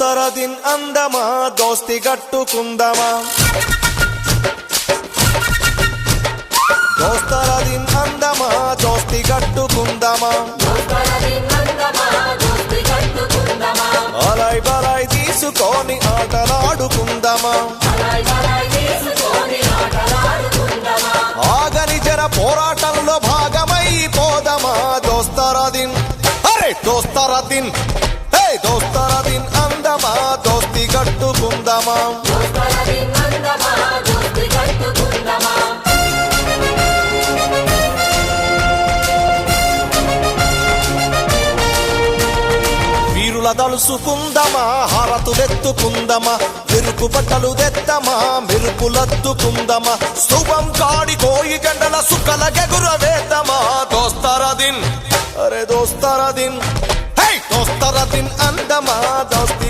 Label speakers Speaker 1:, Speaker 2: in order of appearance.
Speaker 1: దోస్తర దిన్ అందమా దోస్తి గట్టుకుందమా దోస్తర దిన్ అందమా దోస్తి గట్టుకుందమా అలాయ్ బలాయ్ తీసుకొని ఆటలాడుకుందమా ఆగని జర పోరాటంలో భాగమైపోదమా దోస్తర దిన్ అరే దోస్తర దిన్ హే దోస్తర దిన్ అందమా దోస్తి గట్టుకుందమా వీరుల దలుసుకుందమా హారతులెత్తుకుందమా మెరుపు బట్టలు తెద్దమా మెరుపులద్దుకుందమా శుభం కాడి కోయి గంటల సుక్కల గెగురవేద్దమా దోస్తర దిన్ అరే దోస్తర దిన్ హే దోస్తర దిన్ అందమా దోస్తి